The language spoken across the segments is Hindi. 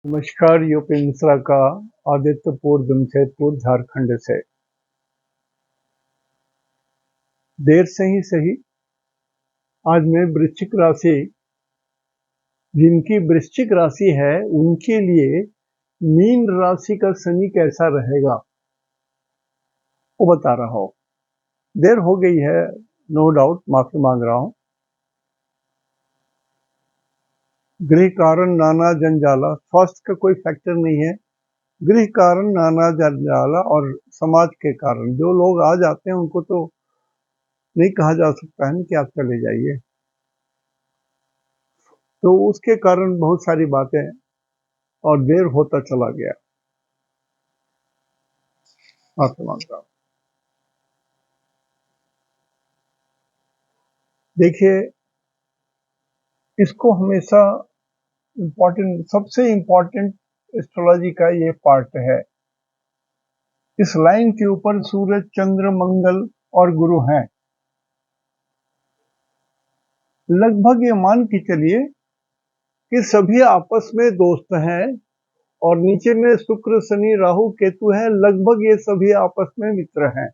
नमस्कार, यूपी मिश्रा का आदित्यपुर, जमशेदपुर, झारखंड से। देर से ही सही, आज मैं वृश्चिक राशि, जिनकी वृश्चिक राशि है उनके लिए मीन राशि का शनि कैसा रहेगा वो बता रहा हूं। देर हो गई है, नो डाउट, माफी मांग रहा हूं। गृह कारण नाना जंजाला, स्वास्थ्य का कोई फैक्टर नहीं है। गृह कारण नाना जंजाला और समाज के कारण जो लोग आ जाते हैं उनको तो नहीं कहा जा सकता है ना कि आप चले जाइए, तो उसके कारण बहुत सारी बातें और देर होता चला गया। माफी मांगता हूं। देखिए, इसको हमेशा सबसे इम्पोर्टेंट एस्ट्रोलॉजी का ये पार्ट है। इस लाइन के ऊपर सूरज, चंद्र, मंगल और गुरु हैं। लगभग ये मान के चलिए कि सभी आपस में दोस्त हैं, और नीचे में शुक्र, शनि, राहु, केतु है। लगभग ये सभी आपस में मित्र हैं।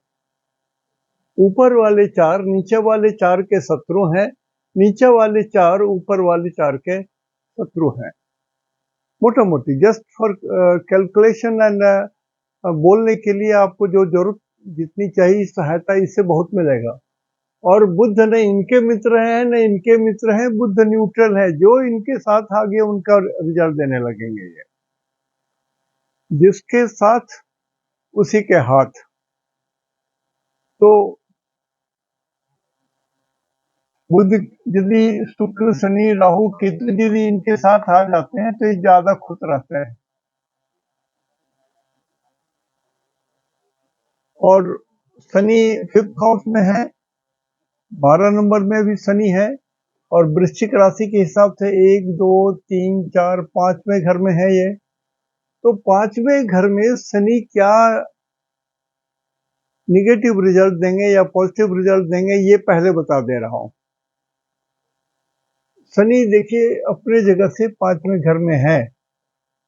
ऊपर वाले चार नीचे वाले चार के शत्रु हैं, नीचे वाले चार ऊपर वाले चार के शत्रु हैं। मोटा मोटी जस्ट फॉर कैलकुलेशन एंड बोलने के लिए आपको जो जरूरत जितनी चाहिए सहायता इससे बहुत मिलेगा। और बुध न इनके मित्र हैं न इनके मित्र हैं, बुध न्यूट्रल है। जो इनके साथ आ गए उनका रिजल्ट देने लगेंगे ये, जिसके साथ उसी के हाथ। तो बुध यदि शुक्र, शनि, राहु, केतु यदि इनके साथ आ जाते हैं तो ये ज्यादा खुश रहते हैं। और शनि 5th हाउस में है, 12 नंबर में भी शनि है, और वृश्चिक राशि के हिसाब से 1, 2, 3, 4, 5वें घर में है ये। तो 5वें घर में शनि क्या निगेटिव रिजल्ट देंगे या पॉजिटिव रिजल्ट देंगे ये पहले बता दे रहा हूं। शनि देखिए अपने जगह से 5वें घर में है,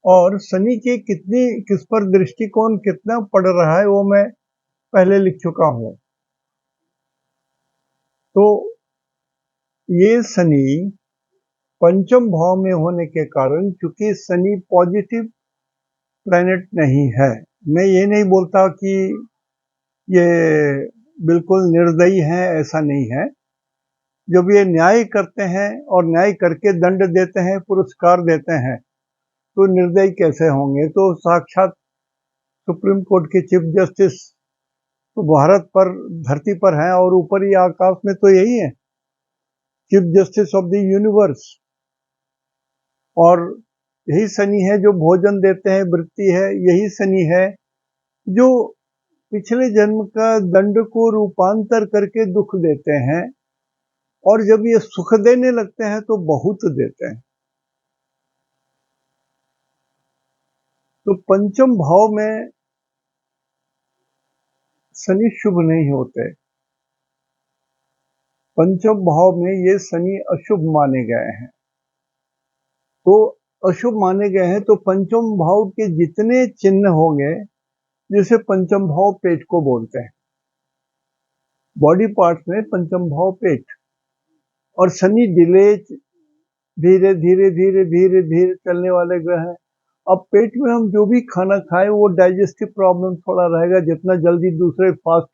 और शनि के किस पर दृष्टिकोण कितना पड़ रहा है वो मैं पहले लिख चुका हूं। तो ये शनि पंचम भाव में होने के कारण, क्योंकि शनि पॉजिटिव प्लैनेट नहीं है, मैं ये नहीं बोलता कि ये बिल्कुल निर्दयी है, ऐसा नहीं है। जब ये न्याय करते हैं और न्याय करके दंड देते हैं, पुरस्कार देते हैं, तो निर्दयी कैसे होंगे। तो साक्षात सुप्रीम कोर्ट के चीफ जस्टिस तो भारत पर, धरती पर हैं, और ऊपर ही आकाश में तो यही है, chief justice of the universe. और यही शनि है जो भोजन देते हैं, वृत्ति है। यही शनि है जो पिछले जन्म का दंड को रूपांतर करके दुख देते हैं, और जब ये सुख देने लगते हैं तो बहुत देते हैं। तो पंचम भाव में शनि शुभ नहीं होते, पंचम भाव में ये शनि अशुभ माने गए हैं। तो अशुभ माने गए हैं तो पंचम भाव के जितने चिन्ह होंगे, जैसे पंचम भाव पेट को बोलते हैं, बॉडी पार्ट्स में पंचम भाव पेट, और शनि डिले, धीरे धीरे धीरे धीरे धीरे चलने वाले ग्रह हैं। अब पेट में हम जो भी खाना खाएं वो डाइजेस्टिव प्रॉब्लम थोड़ा रहेगा। जितना जल्दी दूसरे फास्ट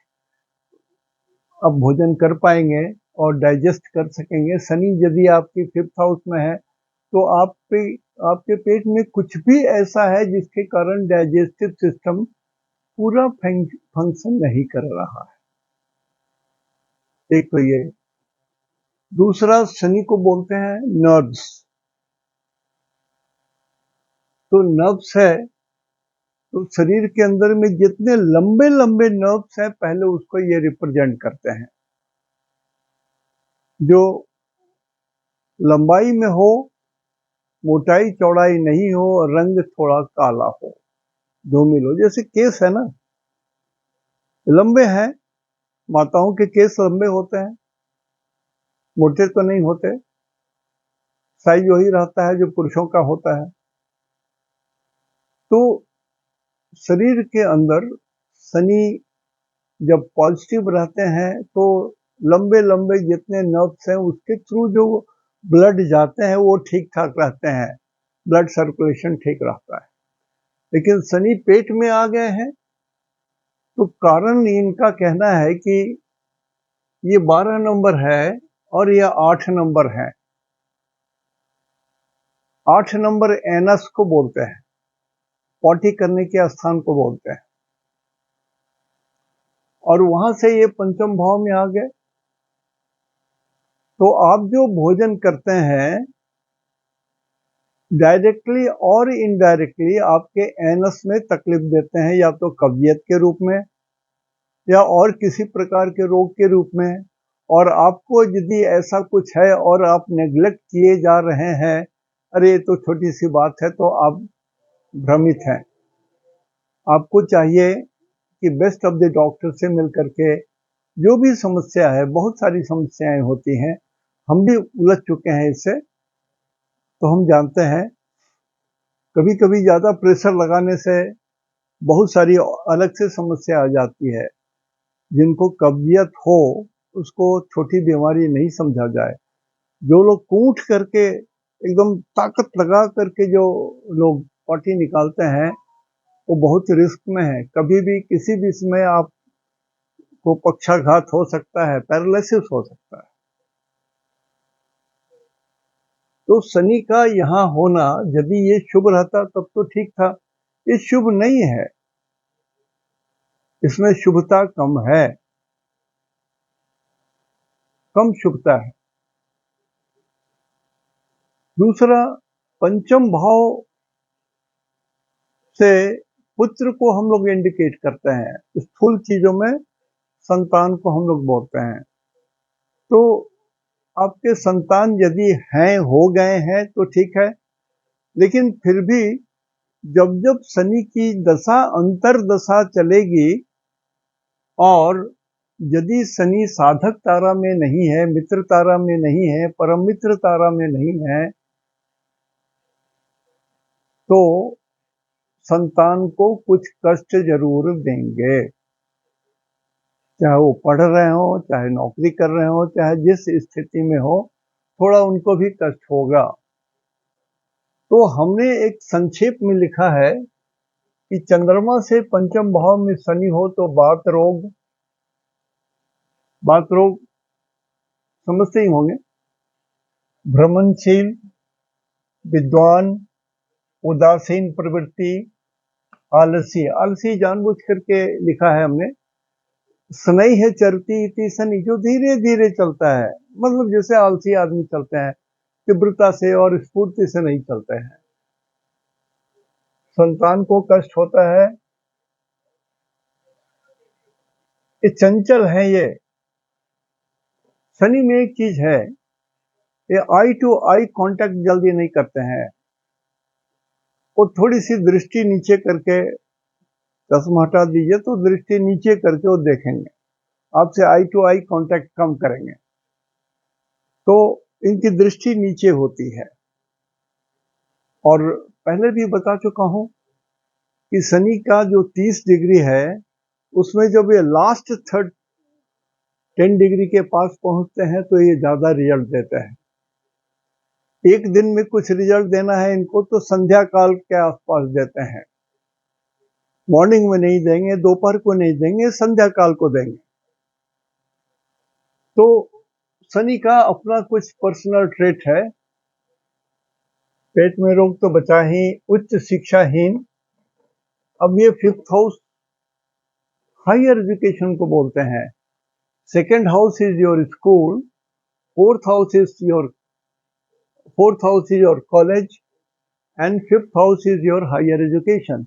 आप भोजन कर पाएंगे और डाइजेस्ट कर सकेंगे। शनि यदि आपकी 5th हाउस में है तो आपके पेट में कुछ भी ऐसा है जिसके कारण डाइजेस्टिव सिस्टम पूरा फंक्शन नहीं कर रहा है। एक तो ये, दूसरा शनि को बोलते हैं नर्व्स। तो नर्व्स है तो शरीर के अंदर में जितने लंबे लंबे नर्व्स हैं पहले उसको ये रिप्रेजेंट करते हैं। जो लंबाई में हो, मोटाई चौड़ाई नहीं हो, रंग थोड़ा काला हो, धूमिल हो। जैसे केस है ना, लंबे हैं, माताओं के केस लंबे होते हैं, मोटे तो नहीं होते। साइज वही रहता है जो पुरुषों का होता है। तो शरीर के अंदर शनि जब पॉजिटिव रहते हैं तो लंबे लंबे जितने नर्व्स हैं उसके थ्रू जो ब्लड जाते हैं वो ठीक ठाक रहते हैं, ब्लड सर्कुलेशन ठीक रहता है। लेकिन शनि पेट में आ गए हैं तो कारण इनका कहना है कि ये 12 नंबर है और यह 8 नंबर है। 8 नंबर एनस को बोलते हैं, पॉटी करने के स्थान को बोलते हैं, और वहां से ये पंचम भाव में आ गए। तो आप जो भोजन करते हैं डायरेक्टली और इनडायरेक्टली आपके एनस में तकलीफ देते हैं, या तो कब्जियत के रूप में या और किसी प्रकार के रोग के रूप में। और आपको यदि ऐसा कुछ है और आप नेग्लेक्ट किए जा रहे हैं, अरे ये तो छोटी सी बात है, तो आप भ्रमित हैं। आपको चाहिए कि बेस्ट ऑफ द डॉक्टर से मिल करके जो भी समस्या है, बहुत सारी समस्याएं होती हैं, हम भी उलझ चुके हैं इससे, तो हम जानते हैं कभी कभी ज़्यादा प्रेशर लगाने से बहुत सारी अलग से समस्या आ जाती है। जिनको कब्जियत हो उसको छोटी बीमारी नहीं समझा जाए। जो लोग कूट करके एकदम ताकत लगा करके जो लोग पॉटी निकालते हैं वो बहुत रिस्क में है। कभी भी किसी भी समय आपको पक्षाघात हो सकता है, पैरालिसिस हो सकता है। तो शनि का यहाँ होना यदि ये शुभ रहता तब तो ठीक था, ये शुभ नहीं है, इसमें शुभता कम है, कम शुभता है। दूसरा, पंचम भाव से पुत्र को हम लोग इंडिकेट करते हैं, स्थूल चीजों में संतान को हम लोग बोलते हैं। तो आपके संतान यदि हैं, हो गए हैं तो ठीक है, लेकिन फिर भी जब जब शनि की दशा अंतर दशा चलेगी और यदि शनि साधक तारा में नहीं है, मित्र तारा में नहीं है, परम मित्र तारा में नहीं है, तो संतान को कुछ कष्ट जरूर देंगे। चाहे वो पढ़ रहे हो, चाहे नौकरी कर रहे हो, चाहे जिस स्थिति में हो, थोड़ा उनको भी कष्ट होगा। तो हमने एक संक्षेप में लिखा है कि चंद्रमा से पंचम भाव में शनि हो तो बात रोग समझते ही होंगे, भ्रमणशील, विद्वान, उदासीन प्रवृत्ति, आलसी जानबूझ करके लिखा है हमने। स्नेह है चरती इति शनि, जो धीरे धीरे चलता है, मतलब जैसे आलसी आदमी चलते हैं, तीव्रता से और स्फूर्ति से नहीं चलते हैं। संतान को कष्ट होता है, ये चंचल है। ये शनि में एक चीज है, ये आई टू आई कांटेक्ट जल्दी नहीं करते हैं। वो थोड़ी सी दृष्टि नीचे करके, चश्मा हटा दीजिए तो दृष्टि नीचे करके वो देखेंगे, आपसे आई टू आई कांटेक्ट कम करेंगे। तो इनकी दृष्टि नीचे होती है। और पहले भी बता चुका हूं कि शनि का जो 30 डिग्री है उसमें जब ये लास्ट 10 डिग्री के पास पहुंचते हैं तो ये ज्यादा रिजल्ट देते हैं। एक दिन में कुछ रिजल्ट देना है इनको तो संध्या काल के आसपास देते हैं, मॉर्निंग में नहीं देंगे, दोपहर को नहीं देंगे, संध्या काल को देंगे। तो शनि का अपना कुछ पर्सनल ट्रेट है, पेट में रोग तो बचा ही, उच्च शिक्षाहीन। अब ये 5th हाउस हायर एजुकेशन को बोलते हैं, 2nd house is your school, 4th house is your college and 5th house is your higher education.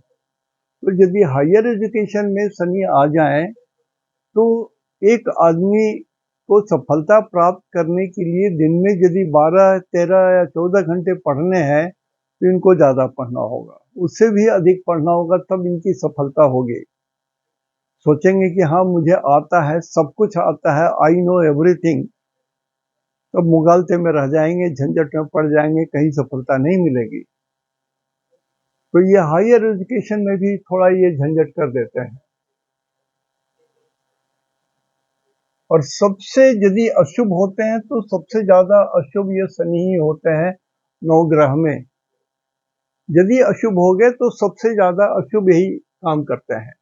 तो यदि हायर एजुकेशन में शनि आ जाए तो एक आदमी को सफलता प्राप्त करने के लिए दिन में यदि 12, 13 या 14 घंटे पढ़ने हैं तो इनको ज्यादा पढ़ना होगा, उससे भी अधिक पढ़ना होगा, तब इनकी सफलता होगी। सोचेंगे कि हाँ मुझे आता है, सब कुछ आता है, आई नो एवरीथिंग, तब मुगालते में रह जाएंगे, झंझट में पड़ जाएंगे, कहीं सफलता नहीं मिलेगी। तो ये हायर एजुकेशन में भी थोड़ा ये झंझट कर देते हैं। और सबसे यदि अशुभ होते हैं तो सबसे ज्यादा अशुभ ये शनि ही होते हैं नवग्रह में। यदि अशुभ हो गए तो सबसे ज्यादा अशुभ यही काम करते हैं।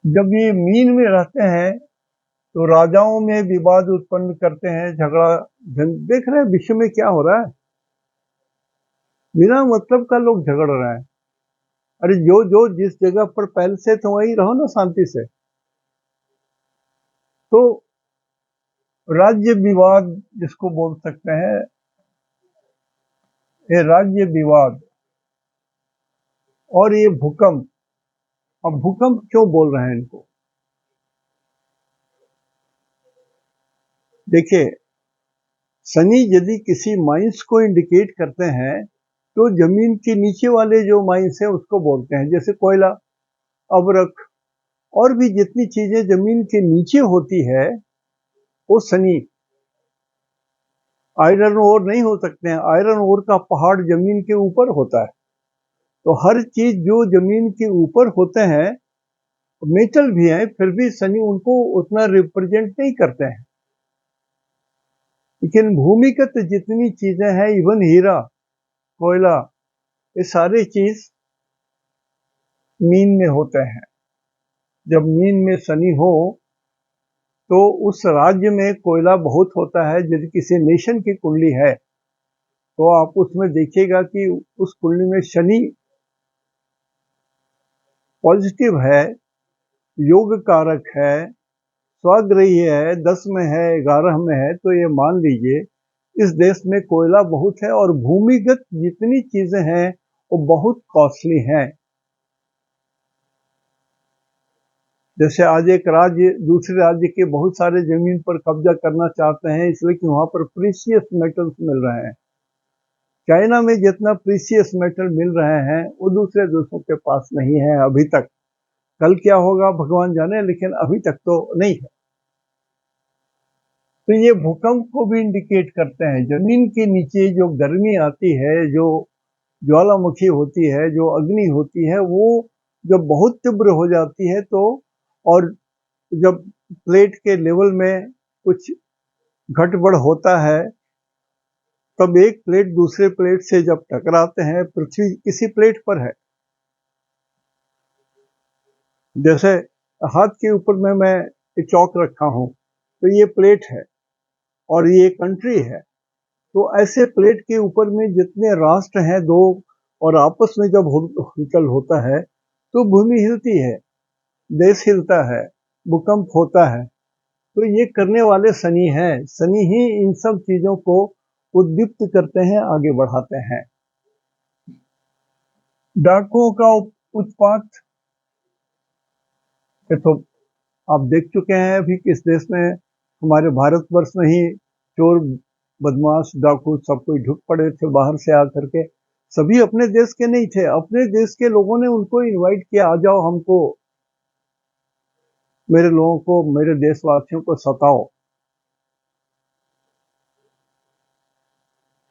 जब ये मीन में रहते हैं तो राजाओं में विवाद उत्पन्न करते हैं, झगड़ा। देख रहे हैं विश्व में क्या हो रहा है, बिना मतलब का लोग झगड़ रहे हैं। अरे जो जो जिस जगह पर पहले से तो वहीं रहो ना शांति से। तो राज्य विवाद जिसको बोल सकते हैं, ये राज्य विवाद और ये भूकंप। अब भूकंप क्यों बोल रहे हैं इनको, देखिए शनि यदि किसी माइंस को इंडिकेट करते हैं तो जमीन के नीचे वाले जो माइंस है उसको बोलते हैं, जैसे कोयला, अवरक और भी जितनी चीजें जमीन के नीचे होती है वो शनि। आयरन ओर नहीं हो सकते हैं, आयरन ओर का पहाड़ जमीन के ऊपर होता है। तो हर चीज जो जमीन के ऊपर होते हैं, मेटल भी है, फिर भी शनि उनको उतना रिप्रेजेंट नहीं करते हैं। लेकिन भूमिगत जितनी चीजें हैं, इवन हीरा, कोयला, ये सारी चीज मीन में होते हैं। जब मीन में शनि हो तो उस राज्य में कोयला बहुत होता है। यदि किसी नेशन की कुंडली है तो आप उसमें देखिएगा कि उस कुंडली में शनि पॉजिटिव है, योग कारक है, स्वग्रही है, 10 में है, 11 में है, तो ये मान लीजिए इस देश में कोयला बहुत है और भूमिगत जितनी चीजें हैं वो बहुत कॉस्टली हैं। जैसे आज एक राज्य दूसरे राज्य के बहुत सारे जमीन पर कब्जा करना चाहते हैं, इसलिए कि वहां पर प्रीशियस मेटल्स मिल रहे हैं। चाइना में जितना प्रीशियस मेटल मिल रहे हैं वो दूसरे देशों के पास नहीं है अभी तक। कल क्या होगा भगवान जाने, लेकिन अभी तक तो नहीं है। तो ये भूकंप को भी इंडिकेट करते हैं। जमीन के नीचे जो गर्मी आती है, जो ज्वालामुखी होती है, जो अग्नि होती है, वो जब बहुत तीव्र हो जाती है तो, और जब प्लेट के लेवल में कुछ घटबढ़ होता है, तब एक प्लेट दूसरे प्लेट से जब टकराते हैं, पृथ्वी किसी प्लेट पर है, जैसे हाथ के ऊपर में मैं एक चौक रखा हूं तो ये प्लेट है और ये कंट्री है। तो ऐसे प्लेट के ऊपर में जितने राष्ट्र हैं दो, और आपस में जब हलचल होता है तो भूमि हिलती है, देश हिलता है, भूकंप होता है। तो ये करने वाले शनि हैं। शनि ही इन सब चीजों को उद्दीप्त करते हैं, आगे बढ़ाते हैं। डाकुओं का उत्पात तो आप देख चुके हैं अभी किस देश में, हमारे भारतवर्ष में ही चोर, बदमाश, डाकू सब कोई ढुक पड़े थे बाहर से आकर के। सभी अपने देश के नहीं थे, अपने देश के लोगों ने उनको इनवाइट किया, आ जाओ हमको, मेरे लोगों को, मेरे देशवासियों को सताओ।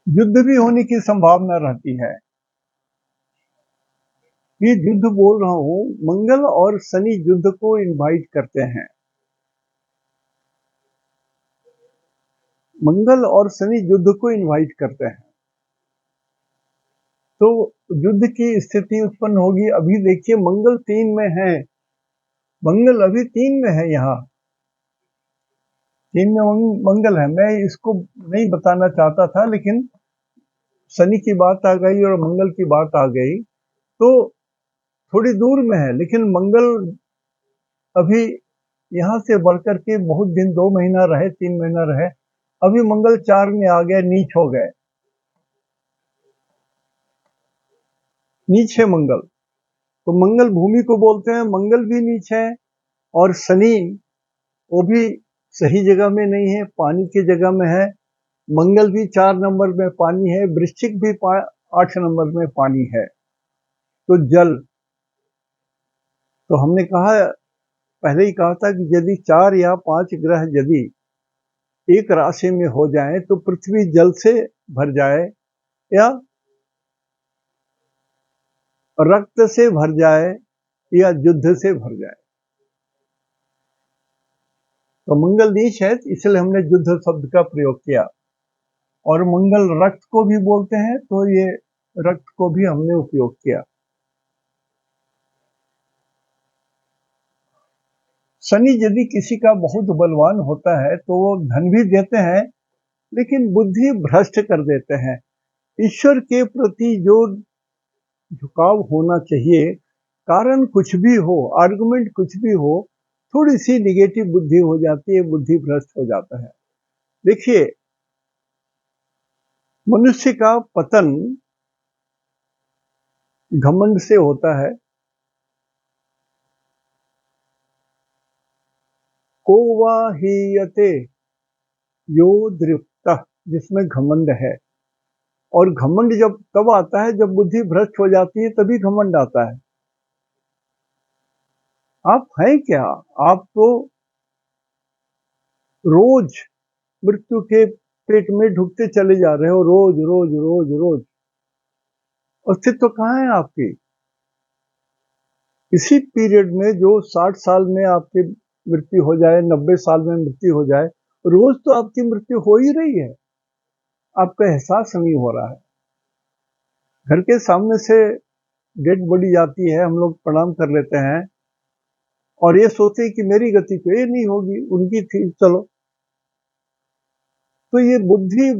युद्ध भी होने की संभावना रहती है। ये युद्ध बोल रहा हूं, मंगल और शनि युद्ध को इनवाइट करते हैं। मंगल और शनि युद्ध को इनवाइट करते हैं तो युद्ध की स्थिति उत्पन्न होगी। अभी देखिए मंगल 3 में है, मंगल अभी 3 में है, यहाँ 3 में मंगल है। मैं इसको नहीं बताना चाहता था, लेकिन शनि की बात आ गई और मंगल की बात आ गई तो थोड़ी दूर में है, लेकिन मंगल अभी यहाँ से बढ़कर के बहुत दिन, 2 महीना रहे, 3 महीना रहे, अभी मंगल 4 में आ गए, नीच हो गए, नीच है मंगल। तो मंगल भूमि को बोलते हैं, मंगल भी नीच है। और शनि वो भी सही जगह में नहीं है, पानी की जगह में है। मंगल भी 4 नंबर में पानी है, वृश्चिक भी 8 नंबर में पानी है। तो जल, तो हमने कहा, पहले ही कहा था कि यदि 4 या 5 ग्रह यदि एक राशि में हो जाए तो पृथ्वी जल से भर जाए, या रक्त से भर जाए या युद्ध से भर जाए। तो मंगल नीच है, इसलिए हमने युद्ध शब्द का प्रयोग किया। और मंगल रक्त को भी बोलते हैं, तो ये रक्त को भी हमने उपयोग किया। शनि यदि किसी का बहुत बलवान होता है तो वो धन भी देते हैं, लेकिन बुद्धि भ्रष्ट कर देते हैं। ईश्वर के प्रति जो झुकाव होना चाहिए, कारण कुछ भी हो, आर्गुमेंट कुछ भी हो, थोड़ी सी निगेटिव बुद्धि हो जाती है, बुद्धि भ्रष्ट हो जाता है। देखिए, मनुष्य का पतन घमंड से होता है। कोवाहीयते यो दृप्त, जिसमें घमंड है। और घमंड जब तब आता है जब बुद्धि भ्रष्ट हो जाती है, तभी घमंड आता है। आप हैं क्या? आप तो रोज मृत्यु के पेट में ढुकते चले जा रहे हो, रोज रोज रोज रोज। अस्तित्व कहाँ है आपकी? इसी पीरियड में जो 60 साल में आपकी मृत्यु हो जाए, 90 साल में मृत्यु हो जाए, रोज तो आपकी मृत्यु हो ही रही है, आपका एहसास नहीं हो रहा है। घर के सामने से डेड बॉडी जाती है, हम लोग प्रणाम कर लेते हैं और ये सोचते हैं कि मेरी गति तो ये नहीं होगी, उनकी थी, चलो। तो ये बुद्धि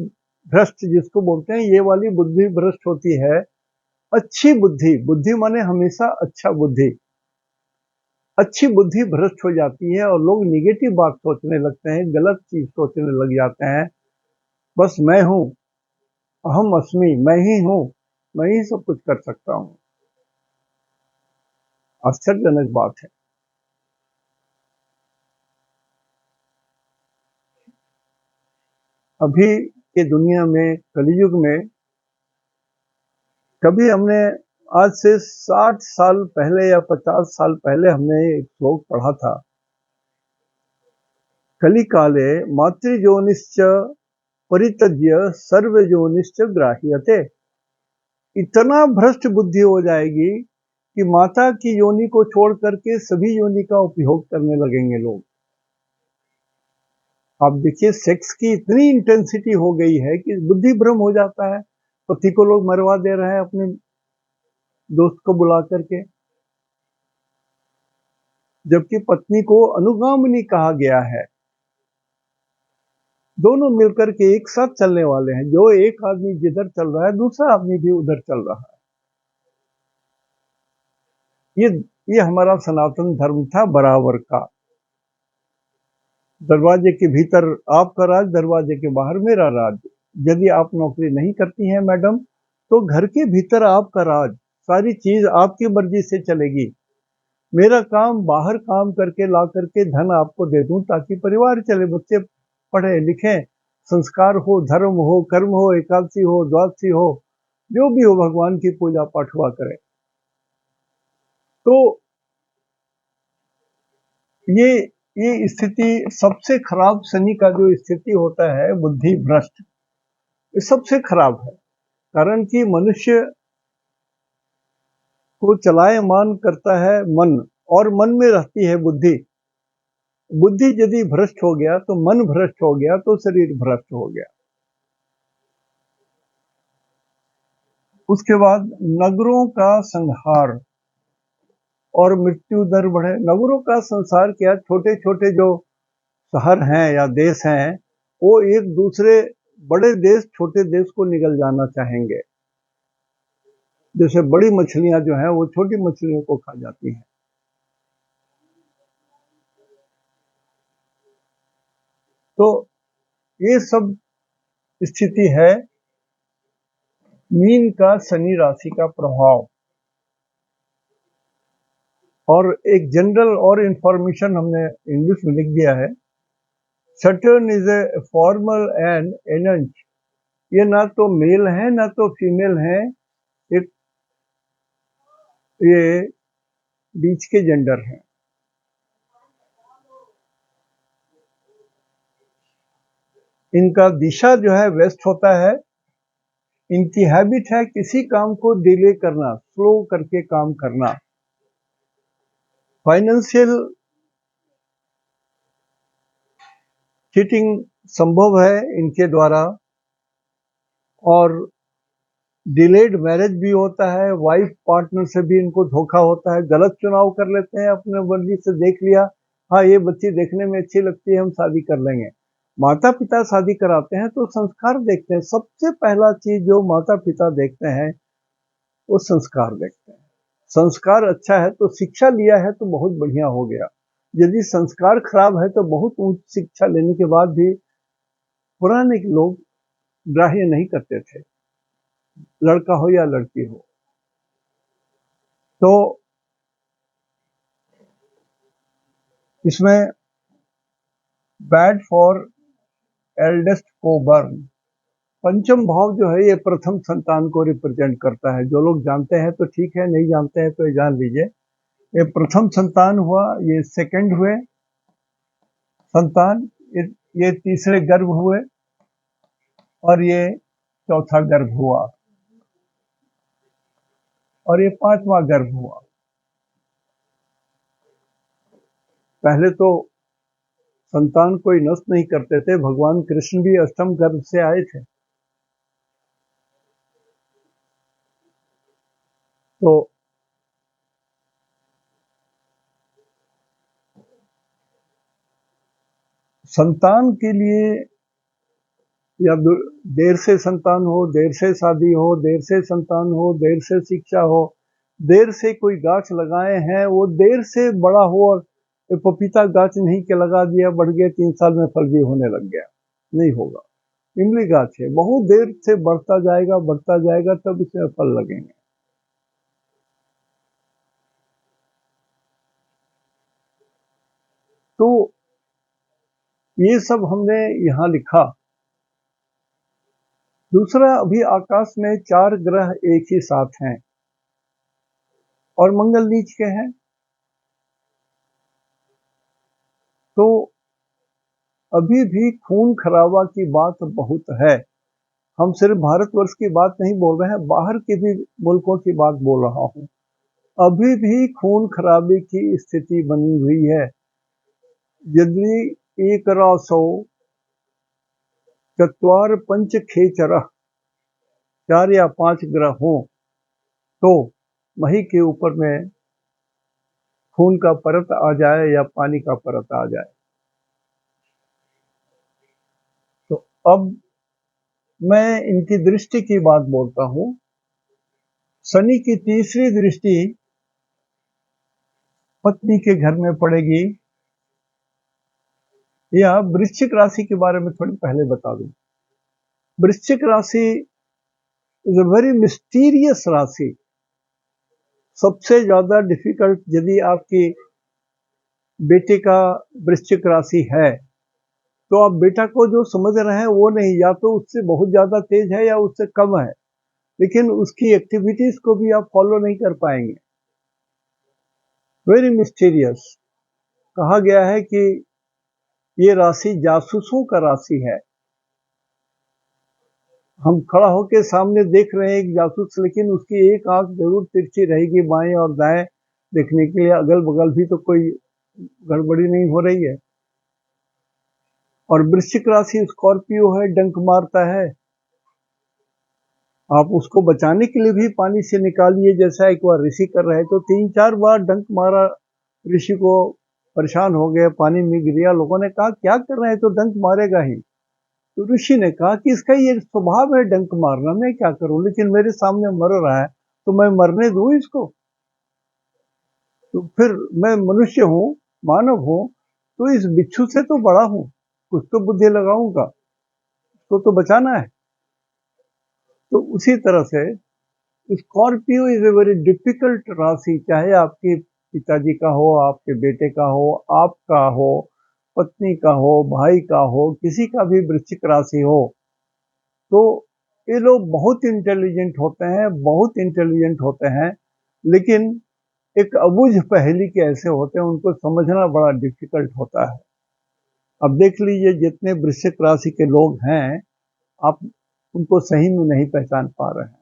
भ्रष्ट जिसको बोलते हैं, ये वाली बुद्धि भ्रष्ट होती है। अच्छी बुद्धि, बुद्धि माने हमेशा अच्छा बुद्धि, अच्छी बुद्धि भ्रष्ट हो जाती है और लोग निगेटिव बात सोचने लगते हैं, गलत चीज सोचने लग जाते हैं। बस मैं हूं, अहम अस्मि, मैं ही हूं, मैं ही सब कुछ कर सकता हूं। आश्चर्यजनक बात है। अभी के दुनिया में, कलयुग में, कभी हमने आज से 60 साल पहले या 50 साल पहले हमने एक श्लोक पढ़ा था, कलिकाले मातृयोनिश्च परित्यज्य सर्वयोनिश्च ग्राह्यते। इतना भ्रष्ट बुद्धि हो जाएगी कि माता की योनि को छोड़ करके सभी योनि का उपयोग करने लगेंगे लोग। आप देखिए, सेक्स की इतनी इंटेंसिटी हो गई है कि बुद्धि भ्रम हो जाता है। पति को लोग मरवा दे रहे हैं अपने दोस्त को बुला करके, जबकि पत्नी को अनुगामिनी कहा गया है। दोनों मिलकर के एक साथ चलने वाले हैं, जो एक आदमी जिधर चल रहा है दूसरा आदमी भी उधर चल रहा है। ये ये हमारा सनातन धर्म था बराबर का। दरवाजे के भीतर आपका राज, दरवाजे के बाहर मेरा राज। यदि आप नौकरी नहीं करती हैं मैडम, तो घर के भीतर आपका राज, सारी चीज आपकी मर्जी से चलेगी। मेरा काम बाहर काम करके ला करके धन आपको दे दूं ताकि परिवार चले, बच्चे पढ़े लिखें, संस्कार हो, धर्म हो, कर्म हो, एकादशी हो, द्वादशी हो, जो भी हो, भगवान की पूजा पाठ हुआ करे। तो ये ये स्थिति सबसे खराब, शनि का जो स्थिति होता है बुद्धि भ्रष्ट, ये सबसे खराब है। कारण कि मनुष्य को चलायमान करता है मन, और मन में रहती है बुद्धि। बुद्धि यदि भ्रष्ट हो गया तो मन भ्रष्ट हो गया तो शरीर भ्रष्ट हो गया। उसके बाद नगरों का संहार और मृत्यु दर बढ़े। नगरों का संसार क्या, छोटे छोटे जो शहर हैं या देश हैं, वो एक दूसरे बड़े देश छोटे देश को निगल जाना चाहेंगे। जैसे बड़ी मछलियां जो हैं वो छोटी मछलियों को खा जाती हैं। तो ये सब स्थिति है मीन का शनि राशि का प्रभाव। और एक जनरल और इंफॉर्मेशन हमने इंग्लिश में लिख दिया है, Saturn is a formal and eunuch. ये ना तो मेल है ना तो फीमेल है, एक ये बीच के जेंडर है। इनका दिशा जो है वेस्ट होता है, इनकी हैबिट है किसी काम को डिले करना, स्लो करके काम करना। फाइनेंशियल चीटिंग संभव है इनके द्वारा, और डिलेड मैरिज भी होता है, वाइफ पार्टनर से भी इनको धोखा होता है, गलत चुनाव कर लेते हैं, अपने मर्जी से देख लिया, हाँ ये बच्ची देखने में अच्छी लगती है, हम शादी कर लेंगे। माता पिता शादी कराते हैं तो संस्कार देखते हैं, सबसे पहला चीज जो माता पिता देखते हैं वो संस्कार देखते हैं। संस्कार अच्छा है तो शिक्षा लिया है तो बहुत बढ़िया हो गया, यदि संस्कार खराब है तो बहुत उच्च शिक्षा लेने के बाद भी पुराने लोग ग्राह्य नहीं करते थे, लड़का हो या लड़की हो। तो इसमें बैड फॉर एल्डेस्ट को बर्न, पंचम भाव जो है ये प्रथम संतान को रिप्रेजेंट करता है। जो लोग जानते हैं तो ठीक है, नहीं जानते हैं तो जान लीजिए। ये प्रथम संतान हुआ, ये सेकंड हुए संतान, ये तीसरे गर्भ हुए, और ये चौथा गर्भ हुआ, और ये पांचवा गर्भ हुआ। पहले तो संतान कोई नष्ट नहीं करते थे, भगवान कृष्ण भी अष्टम गर्भ से आए थे। तो संतान के लिए या देर से संतान हो, देर से शादी हो, देर से संतान हो, देर से शिक्षा हो, देर से कोई गाछ लगाए हैं वो देर से बड़ा हो, और पपीता गाछ नहीं के लगा दिया, बढ़ गया 3 साल में फल भी होने लग गया, नहीं होगा। इमली गाछ है, बहुत देर से बढ़ता जाएगा तब इसमें फल लगेंगे। तो ये सब हमने यहां लिखा। दूसरा, अभी आकाश में 4 ग्रह एक ही साथ हैं और मंगल नीच के हैं, तो अभी भी खून खराबा की बात बहुत है। हम सिर्फ भारतवर्ष की बात नहीं बोल रहे हैं, बाहर के भी मुल्कों की बात बोल रहा हूं। अभी भी खून खराबे की स्थिति बनी हुई है। यदि 100 चत्वार पंच खेचर 4 या 5 ग्रह हो तो वही के ऊपर में खून का परत आ जाए या पानी का परत आ जाए। तो अब मैं इनकी दृष्टि की बात बोलता हूं। शनि की तीसरी दृष्टि पत्नी के घर में पड़ेगी, या वृश्चिक राशि के बारे में थोड़ी पहले बता दूं। वृश्चिक राशि इज अ वेरी मिस्टीरियस राशि। सबसे ज्यादा डिफिकल्ट, यदि आपकी बेटे का वृश्चिक राशि है तो आप बेटा को जो समझ रहे हैं वो नहीं, या तो उससे बहुत ज्यादा तेज है या उससे कम है, लेकिन उसकी एक्टिविटीज को भी आप फॉलो नहीं कर पाएंगे। Very mysterious. कहा गया है कि ये राशि जासूसों का राशि है। हम खड़ा होकर सामने देख रहे हैं एक जासूस, लेकिन उसकी एक आंख जरूर तिरछी रहेगी बाएं और दाएं देखने के लिए, अगल बगल भी तो कोई गड़बड़ी नहीं हो रही है। और वृश्चिक राशि स्कॉर्पियो है, डंक मारता है। आप उसको बचाने के लिए भी पानी से निकालिए, जैसा एक बार ऋषि कर रहे तो 3-4 बार डंक मारा, ऋषि को परेशान हो गए, पानी में गिर गया। लोगों ने कहा क्या कर रहे हैं, तो डंक मारेगा ही। तो ऋषि ने कहा कि इसका ये स्वभाव है डंक मारना, मैं क्या करूं, लेकिन मेरे सामने मर रहा है तो मैं मरने दूं इसको। तो फिर मैं मनुष्य हूं, मानव हूं, तो इस बिच्छू से तो बड़ा हूं, कुछ तो बुद्धि लगाऊंगा, तो बचाना है। तो उसी तरह से Scorpio is a very difficult राशि, चाहे आपके पिताजी का हो, आपके बेटे का हो, आपका हो, पत्नी का हो, भाई का हो, किसी का भी वृश्चिक राशि हो, तो ये लोग बहुत इंटेलिजेंट होते हैं, बहुत इंटेलिजेंट होते हैं, लेकिन एक अबुझ पहेली के ऐसे होते हैं, उनको समझना बड़ा डिफिकल्ट होता है। अब देख लीजिए जितने वृश्चिक राशि के लोग हैं, आप उनको सही में नहीं पहचान पा रहे हैं।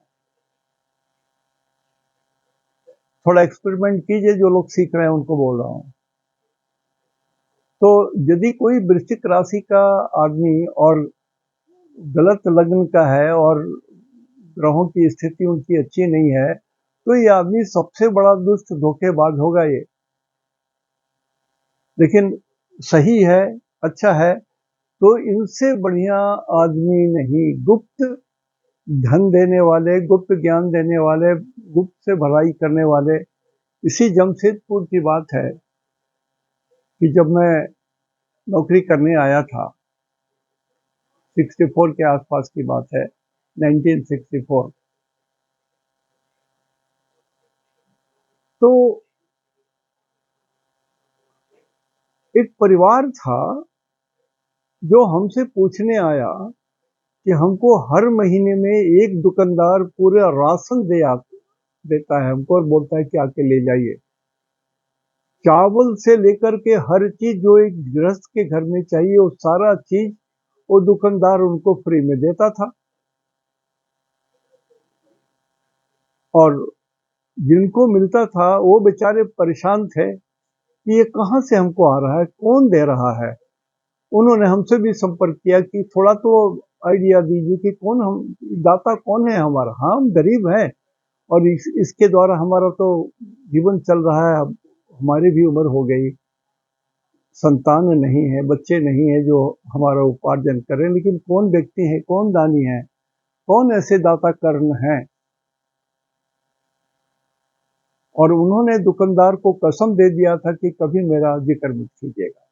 थोड़ा एक्सपेरिमेंट कीजिए, जो लोग सीख रहे हैं उनको बोल रहा हूं। तो यदि कोई वृश्चिक राशि का आदमी और गलत लग्न का है और ग्रहों की स्थिति उनकी अच्छी नहीं है, तो ये आदमी सबसे बड़ा दुष्ट धोखेबाज होगा ये। लेकिन सही है, अच्छा है, तो इनसे बढ़िया आदमी नहीं। गुप्त धन देने वाले, गुप्त ज्ञान देने वाले, गुप्त से भलाई करने वाले। इसी जमशेदपुर की बात है कि जब मैं नौकरी करने आया था, 64 के आसपास की बात है, 1964। तो एक परिवार था जो हमसे पूछने आया कि हमको हर महीने में एक दुकानदार पूरा राशन देता है हमको और बोलता है कि आके ले जाइए। चावल से लेकर के हर चीज जो एक गृहस्थ के घर में चाहिए, वो सारा चीज वो दुकानदार उनको फ्री में देता था। और जिनको मिलता था वो बेचारे परेशान थे कि ये कहां से हमको आ रहा है, कौन दे रहा है। उन्होंने हमसे भी संपर्क किया कि थोड़ा तो आइडिया दीजिए कि कौन हम दाता कौन है हमारा। हाँ, हम गरीब हैं और इसके द्वारा हमारा तो जीवन चल रहा है। अब हमारी भी उम्र हो गई, संतान नहीं है, बच्चे नहीं है जो हमारा उपार्जन करें, लेकिन कौन व्यक्ति है, कौन दानी है, कौन ऐसे दाता कर्ण है। और उन्होंने दुकानदार को कसम दे दिया था कि कभी मेरा जिक्र मत कीजिएगा।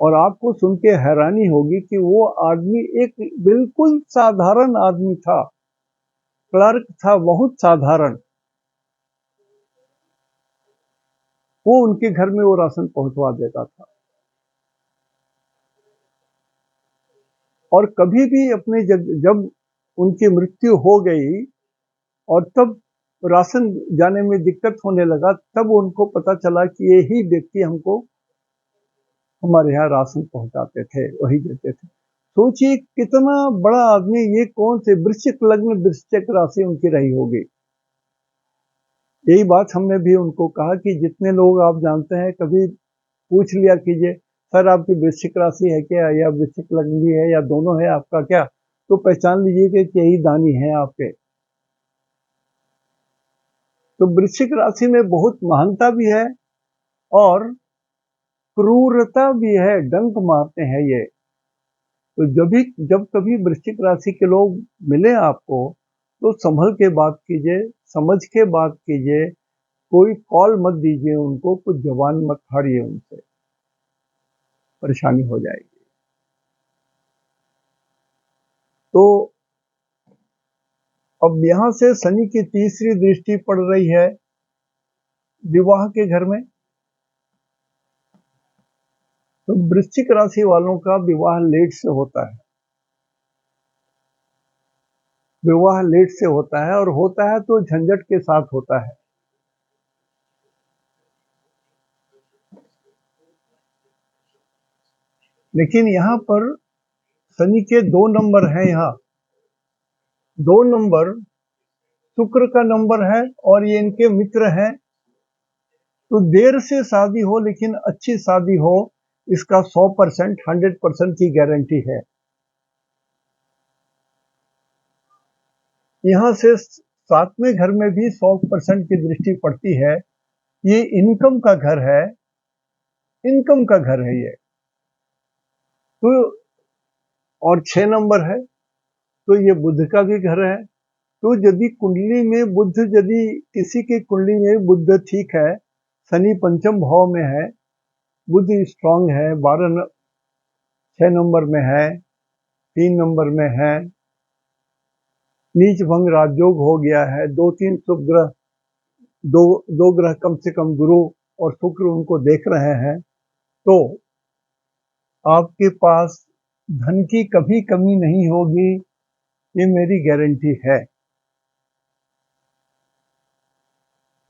और आपको सुन के हैरानी होगी कि वो आदमी एक बिल्कुल साधारण आदमी था, क्लर्क था, बहुत साधारण। वो उनके घर में वो राशन पहुंचवा देता था। और कभी भी अपने जब उनकी मृत्यु हो गई और तब राशन जाने में दिक्कत होने लगा, तब उनको पता चला कि यही व्यक्ति हमको हमारे यहाँ राशन पहुंचाते थे, वही देते थे। सोचिए कितना बड़ा आदमी, ये कौन से वृश्चिक लग्न, वृश्चिक राशि उनकी रही होगी। यही बात हमने भी उनको कहा कि जितने लोग आप जानते हैं कभी पूछ लिया कीजिए, सर आपकी वृश्चिक राशि है क्या, या वृश्चिक लग्न भी है, या दोनों है आपका क्या, तो पहचान लीजिए कि यही दानी है आपके। तो वृश्चिक राशि में बहुत महानता भी है और क्रूरता भी है, डंक मारते हैं ये। तो जब कभी वृश्चिक राशि के लोग मिले आपको, तो संभल के बात कीजिए, समझ के बात कीजिए, कोई कॉल मत दीजिए उनको, कुछ जबान मत फाड़िए उनसे, परेशानी हो जाएगी। तो अब यहां से शनि की तीसरी दृष्टि पड़ रही है विवाह के घर में। तो वृश्चिक राशि वालों का विवाह लेट से होता है, विवाह लेट से होता है, और होता है तो झंझट के साथ होता है। लेकिन यहाँ पर शनि के 2 नंबर हैं, यहाँ 2 नंबर शुक्र का नंबर है और ये इनके मित्र हैं। तो देर से शादी हो लेकिन अच्छी शादी हो, इसका 100%, 100% की गारंटी है। यहाँ से 7वें घर में भी 100% की दृष्टि पड़ती है। ये इनकम का घर है, इनकम का घर है ये। तो और 6 नंबर है, तो ये बुध का भी घर है। तो यदि कुंडली में बुध, यदि किसी की कुंडली में बुध ठीक है, शनि पंचम भाव में है, बुध स्ट्रांग है, 6 नंबर में है, 3 नंबर में है, नीच भंग राजयोग हो गया है, 2-3 शुभ ग्रह, दो ग्रह कम से कम गुरु और शुक्र उनको देख रहे हैं, तो आपके पास धन की कभी कमी नहीं होगी, ये मेरी गारंटी है।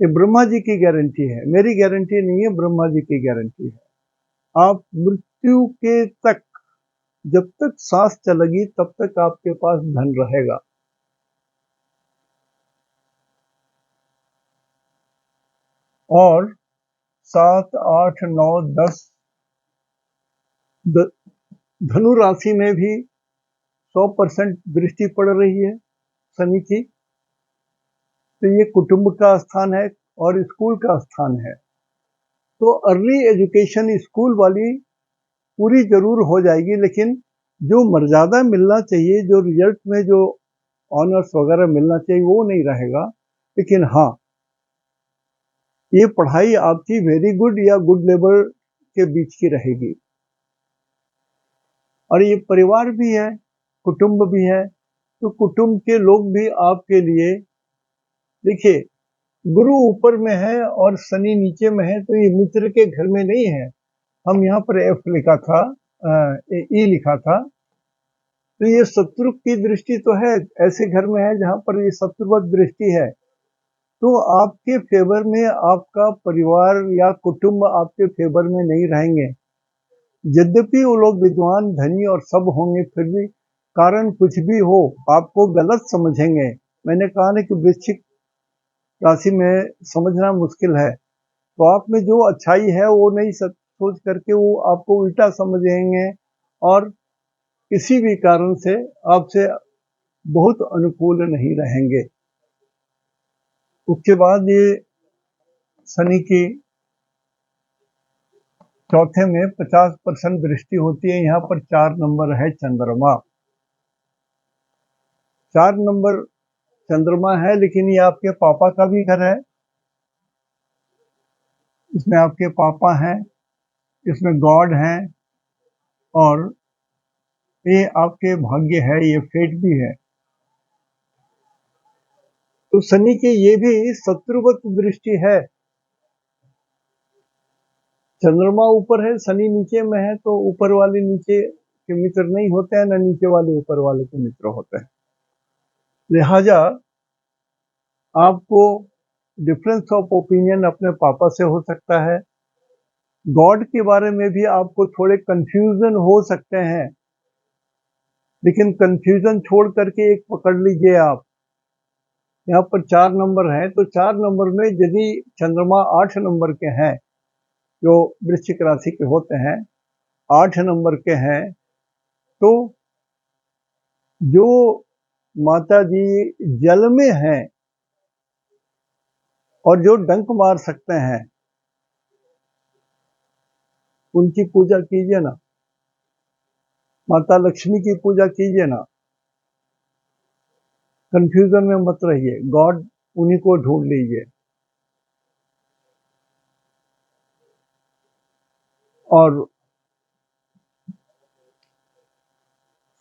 ये ब्रह्मा जी की गारंटी है, मेरी गारंटी नहीं है, ब्रह्मा जी की गारंटी है। आप मृत्यु के तक जब तक सांस चलेगी तब तक आपके पास धन रहेगा। और 7, 8, 9, 10 धनु राशि में भी 100% दृष्टि पड़ रही है शनि की। तो ये कुटुंब का स्थान है और स्कूल का स्थान है। तो अर्ली एजुकेशन स्कूल वाली पूरी जरूर हो जाएगी, लेकिन जो मर्यादा मिलना चाहिए, जो रिजल्ट में जो ऑनर्स वगैरह मिलना चाहिए, वो नहीं रहेगा। लेकिन हाँ, ये पढ़ाई आपकी वेरी गुड या गुड लेवल के बीच की रहेगी। और ये परिवार भी है, कुटुंब भी है, तो कुटुंब के लोग भी आपके लिए, देखिए गुरु ऊपर में है और शनि नीचे में है, तो ये मित्र के घर में नहीं है। हम यहाँ पर एफ लिखा था, ई लिखा था, तो ये शत्रु की दृष्टि तो है, ऐसे घर में है जहां पर ये शत्रुवत दृष्टि है। तो आपके फेवर में आपका परिवार या कुटुंब आपके फेवर में नहीं रहेंगे। यद्यपि वो लोग विद्वान, धनी और सब होंगे, फिर भी कारण कुछ भी हो, आपको गलत समझेंगे। मैंने कहा ना कि वृश्चिक राशि में समझना मुश्किल है, तो आप में जो अच्छाई है वो नहीं सोच करके वो आपको उल्टा समझेंगे और किसी भी कारण से आपसे बहुत अनुकूल नहीं रहेंगे। उसके बाद ये शनि की चौथे में 50% दृष्टि होती है। यहाँ पर 4 नंबर है चंद्रमा। 4 नंबर चंद्रमा है, लेकिन ये आपके पापा का भी घर है। इसमें आपके पापा हैं, इसमें गॉड हैं, और ये आपके भाग्य है, ये फेट भी है। तो शनि की ये भी शत्रुवत दृष्टि है। चंद्रमा ऊपर है, शनि नीचे में है, तो ऊपर वाले नीचे के मित्र नहीं होते हैं, ना नीचे वाले ऊपर वाले के मित्र होते हैं। लिहाजा आपको डिफरेंस ऑफ ओपिनियन अपने पापा से हो सकता है। गॉड के बारे में भी आपको थोड़े कंफ्यूजन हो सकते हैं, लेकिन कंफ्यूजन छोड़ करके एक पकड़ लीजिए आप। यहाँ पर 4 नंबर है, तो 4 नंबर में यदि चंद्रमा 8 नंबर के हैं, जो वृश्चिक राशि के होते हैं, 8 नंबर के हैं, तो जो माता जी जल में हैं और जो डंक मार सकते हैं, उनकी पूजा कीजिए ना। माता लक्ष्मी की पूजा कीजिए ना। कंफ्यूजन में मत रहिए, गॉड उन्हीं को ढूंढ लीजिए। और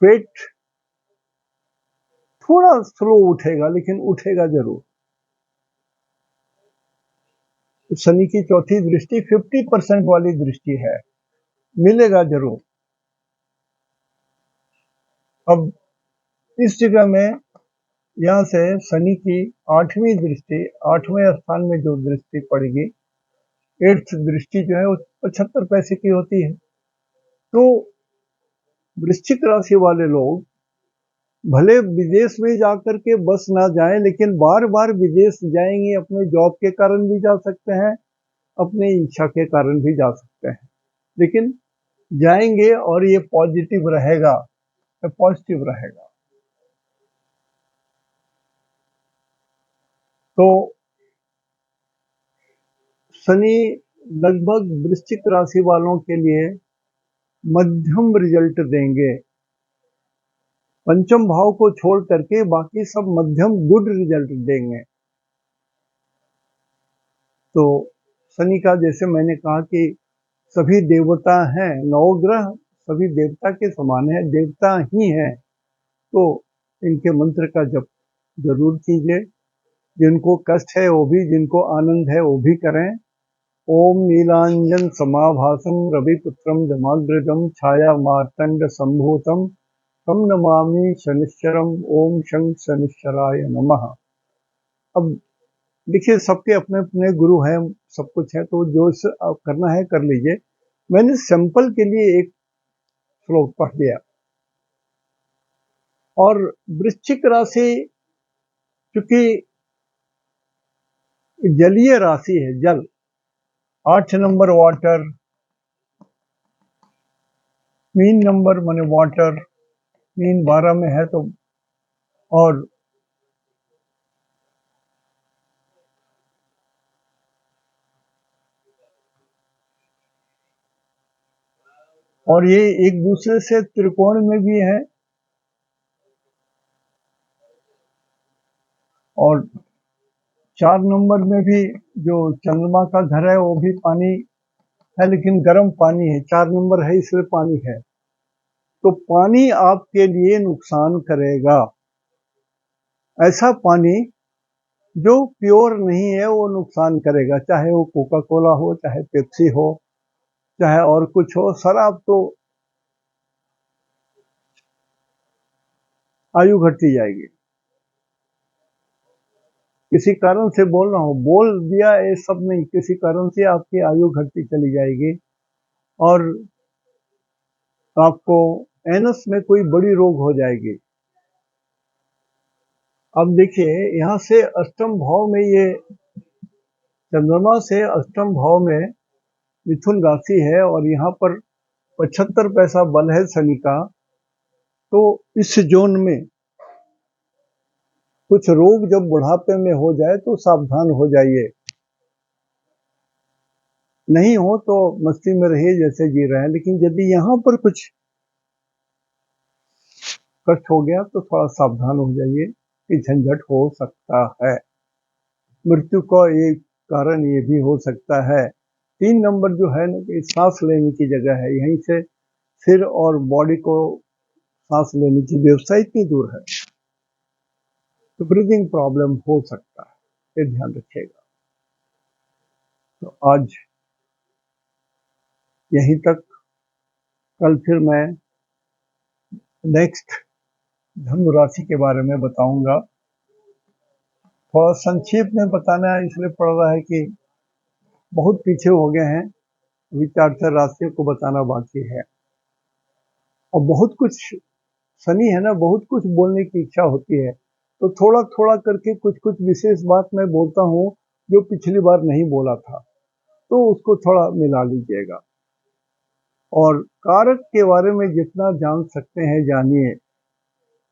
पेट थोड़ा स्लो उठेगा, लेकिन उठेगा जरूर। शनि की चौथी दृष्टि 50% वाली दृष्टि है, मिलेगा जरूर। अब इस जगह में यहाँ से शनि की 8वीं दृष्टि, 8वें स्थान में जो दृष्टि पड़ेगी, 8th दृष्टि जो है वो 75 पैसे की होती है। तो वृश्चिक राशि वाले लोग भले विदेश में जाकर के बस ना जाएं, लेकिन बार बार विदेश जाएंगे। अपने जॉब के कारण भी जा सकते हैं, अपनी इच्छा के कारण भी जा सकते हैं, लेकिन जाएंगे और ये पॉजिटिव रहेगा, पॉजिटिव रहेगा। तो शनि लगभग वृश्चिक राशि वालों के लिए मध्यम रिजल्ट देंगे। पंचम भाव को छोड़ करके बाकी सब मध्यम गुड रिजल्ट देंगे। तो शनि का, जैसे मैंने कहा कि सभी देवता हैं, नवग्रह सभी देवता के समान है, देवता ही हैं। तो इनके मंत्र का जप जरूर कीजिए। जिनको कष्ट है वो भी, जिनको आनंद है वो भी करें। ओम नीलांजन समाभासम रविपुत्रम जमाग्रजम छाया मार्तंड संभूतम तम नमामि शनिश्चरम। ओम शं शनिश्चराय नमः। अब देखिए, सबके अपने अपने गुरु हैं, सब कुछ है, तो जो करना है कर लीजिए। मैंने सैंपल के लिए एक श्लोक पढ़ दिया। और वृश्चिक राशि चूंकि जलीय राशि है, जल, 8 नंबर वाटर, मीन नंबर माने वाटर, मीन 12 में है तो, और ये एक दूसरे से त्रिकोण में भी है, और 4 नंबर में भी जो चंद्रमा का घर है वो भी पानी है, लेकिन गर्म पानी है। 4 नंबर है इसलिए पानी है, तो पानी आपके लिए नुकसान करेगा। ऐसा पानी जो प्योर नहीं है वो नुकसान करेगा, चाहे वो कोका कोला हो, चाहे पेप्सी हो, चाहे और कुछ हो। शराब तो आयु घटती जाएगी। किसी कारण से बोल रहा हूँ, बोल दिया ये सब नहीं, किसी कारण से आपकी आयु घटती चली जाएगी और आपको एनस में कोई बड़ी रोग हो जाएगी। अब देखिए, यहाँ से अष्टम भाव में, ये चंद्रमा से अष्टम भाव में मिथुन राशि है और यहाँ पर 75 पैसा बल है शनि का, तो इस जोन में कुछ रोग जब बुढ़ापे में हो जाए तो सावधान हो जाइए, नहीं हो तो मस्ती में रहिए जैसे जी रहे हैं। लेकिन यदि यहाँ पर कुछ कष्ट हो गया तो थोड़ा सावधान हो जाइए कि झंझट हो सकता है। मृत्यु का एक कारण ये भी हो सकता है। 3 नंबर जो है ना, कि सांस लेने की जगह है, यहीं से सिर और बॉडी को सांस लेने की व्यवस्था इतनी दूर है, तो ब्रीदिंग प्रॉब्लम हो सकता है, ये ध्यान रखिएगा। तो आज यहीं तक, कल फिर मैं नेक्स्ट धनु राशि के बारे में बताऊंगा। थोड़ा संक्षेप में बताना इसलिए पड़ रहा है कि बहुत पीछे हो गए हैं, अभी 4 राशियों को बताना बाकी है और बहुत कुछ, शनि है ना, बहुत कुछ बोलने की इच्छा होती है, तो थोड़ा थोड़ा करके कुछ कुछ विशेष बात मैं बोलता हूँ जो पिछली बार नहीं बोला था, तो उसको थोड़ा मिला लीजिएगा। और कारक के बारे में जितना जान सकते हैं जानिए।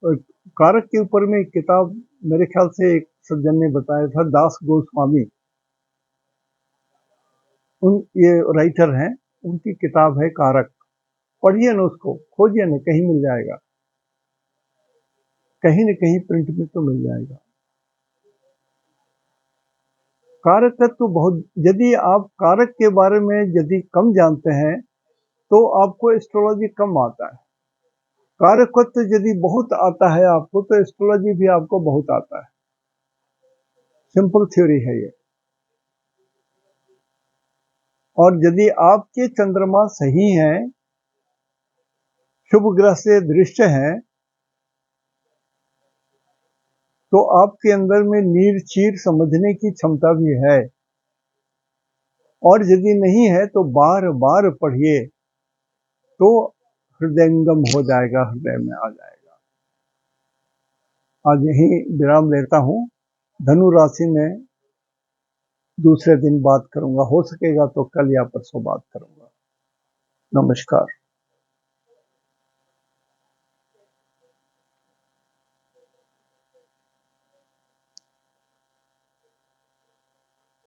और कारक के ऊपर में एक किताब मेरे ख्याल से एक सज्जन ने बताया था, दास गोस्वामी, ये राइटर हैं, उनकी किताब है कारक, पढ़िए ना, उसको खोजिए ना, कहीं मिल जाएगा, कहीं न कहीं प्रिंट में तो मिल जाएगा। कारक तत्व बहुत, यदि आप कारक के बारे में यदि कम जानते हैं तो आपको एस्ट्रोलॉजी कम आता है। कारक तत्व यदि बहुत आता है आपको तो एस्ट्रोलॉजी भी आपको बहुत आता है। सिंपल थ्योरी है ये। और यदि आपके चंद्रमा सही हैं, शुभ ग्रह से दृष्ट हैं, तो आपके अंदर में नीर चीर समझने की क्षमता भी है। और यदि नहीं है तो बार बार पढ़िए, तो हृदयंगम हो जाएगा, हृदय में आ जाएगा। आज यही विराम लेता हूँ। धनु राशि में दूसरे दिन बात करूंगा, हो सकेगा तो कल या परसों बात करूंगा। नमस्कार।